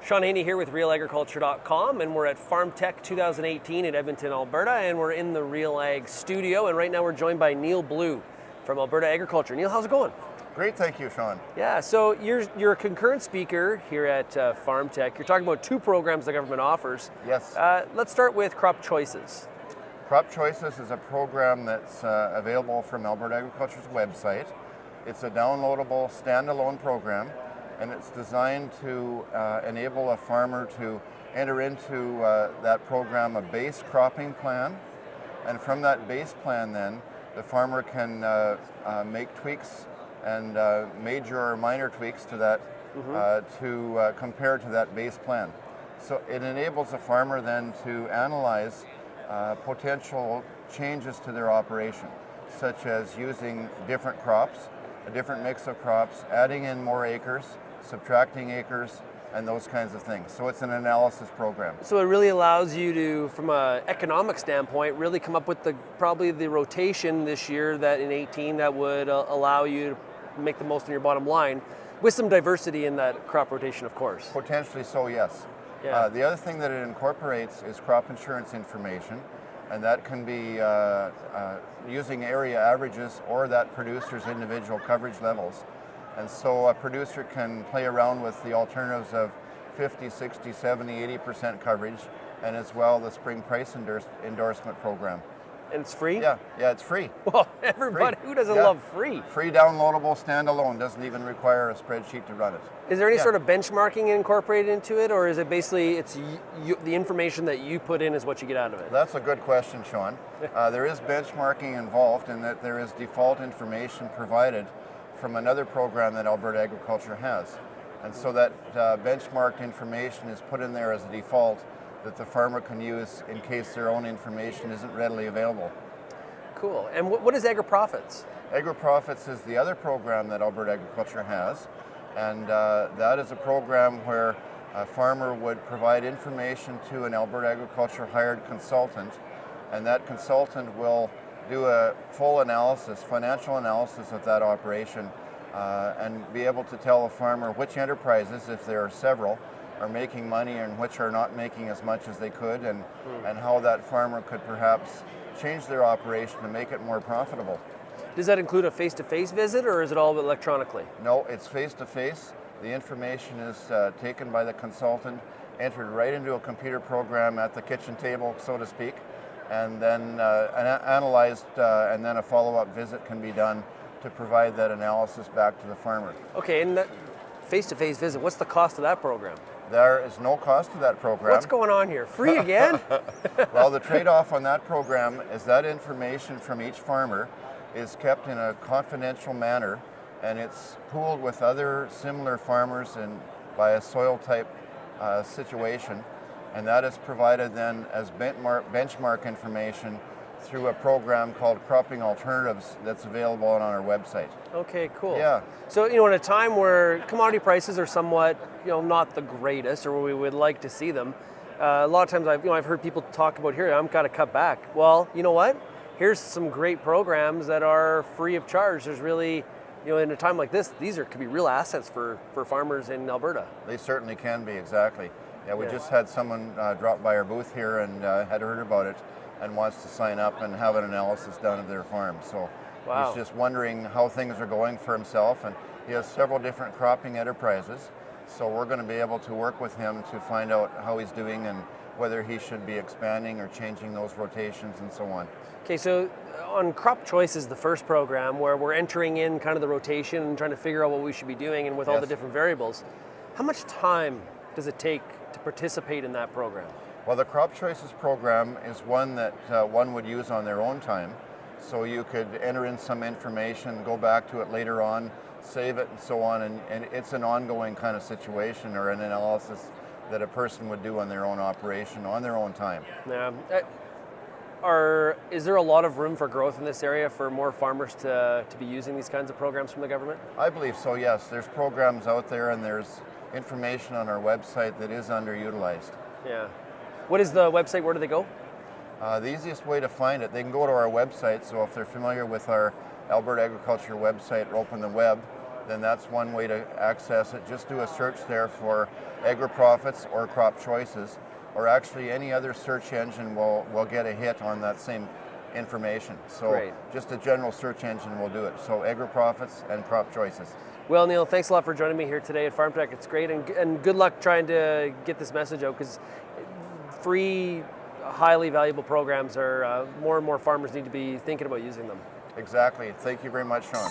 Sean Haney here with RealAgriculture.com, and we're at Farm Tech 2018 in Edmonton, Alberta, and we're in the Real Ag studio, and right now we're joined by Neil Blue from Alberta Agriculture. Neil, how's it going? Great, thank you, Sean. Yeah, so you're a concurrent speaker here at Farm Tech. You're talking about two programs the government offers. Yes. Let's start with Crop Choices. Crop Choices is a program that's available from Alberta Agriculture's website. It's a downloadable, standalone program, and it's designed to enable a farmer to enter into that program a base cropping plan. And from that base plan then, the farmer can make tweaks and major or minor tweaks to that to compare to that base plan. So it enables a farmer then to analyze potential changes to their operation, such as using different crops, a different mix of crops, adding in more acres, subtracting acres, and those kinds of things. So it's an analysis program. So it really allows you to, from an economic standpoint, really come up with probably the rotation this year that in 18 that would allow you to make the most of your bottom line, with some diversity in that crop rotation, of course. Potentially so, yes. Yeah. The other thing that it incorporates is crop insurance information, and that can be using area averages or that producer's individual coverage levels. And so a producer can play around with the alternatives of 50, 60, 70, 80% coverage, and as well the spring price endorsement program. And it's free? Yeah, it's free. Well, everybody, free. Who doesn't love free? Free, downloadable, standalone, doesn't even require a spreadsheet to run it. Is there any sort of benchmarking incorporated into it, or is it basically the information that you put in is what you get out of it? That's a good question, Sean. There is benchmarking involved in that there is default information provided from another program that Alberta Agriculture has. And so that benchmarked information is put in there as a default that the farmer can use in case their own information isn't readily available. Cool. And what is AgriProfits? AgriProfits is the other program that Alberta Agriculture has, and that is a program where a farmer would provide information to an Alberta Agriculture hired consultant, and that consultant will do a full analysis, financial analysis of that operation, and be able to tell a farmer which enterprises, if there are several, are making money and which are not making as much as they could, and how that farmer could perhaps change their operation to make it more profitable. Does that include a face-to-face visit, or is it all electronically? No, it's face-to-face. The information is taken by the consultant, entered right into a computer program at the kitchen table, so to speak, and then analyzed, and then a follow-up visit can be done to provide that analysis back to the farmer. Okay, and that face-to-face visit, what's the cost of that program? There is no cost to that program. What's going on here? Free again? Well, the trade-off on that program is that information from each farmer is kept in a confidential manner, and it's pooled with other similar farmers and by a soil type situation, and that is provided then as benchmark information through a program called Cropping Alternatives that's available on our website. Okay, cool. Yeah. So, in a time where commodity prices are somewhat, not the greatest, or where we would like to see them, a lot of times I've heard people talk about, here, I've got to cut back. Well, you know what? Here's some great programs that are free of charge. There's really, in a time like this, these could be real assets for farmers in Alberta. They certainly can be, exactly. Yeah, we just had someone drop by our booth here and had heard about it and wants to sign up and have an analysis done of their farm. So wow. He's just wondering how things are going for himself, and he has several different cropping enterprises. So we're going to be able to work with him to find out how he's doing and whether he should be expanding or changing those rotations and so on. Okay, so on Crop Choices, the first program, where we're entering in kind of the rotation and trying to figure out what we should be doing and with all the different variables, how much time does it take to participate in that program? Well, the Crop Choices program is one that one would use on their own time. So you could enter in some information, go back to it later on, save it and so on, and it's an ongoing kind of situation or an analysis that a person would do on their own operation, on their own time. Yeah. Is there a lot of room for growth in this area for more farmers to be using these kinds of programs from the government? I believe so, yes. There's programs out there and there's information on our website that is underutilized. Yeah. What is the website? Where do they go? The easiest way to find it, they can go to our website. So if they're familiar with our Alberta Agriculture website or open the web, then that's one way to access it. Just do a search there for AgriProfits or Crop Choices, or actually any other search engine will get a hit on that same information. So Great. just a general search engine will do it. So AgriProfits and Crop Choices. Well, Neil, thanks a lot for joining me here today at Farm Tech. It's great, and good luck trying to get this message out, because free, highly valuable programs are more and more farmers need to be thinking about using them. Exactly. Thank you very much, Sean.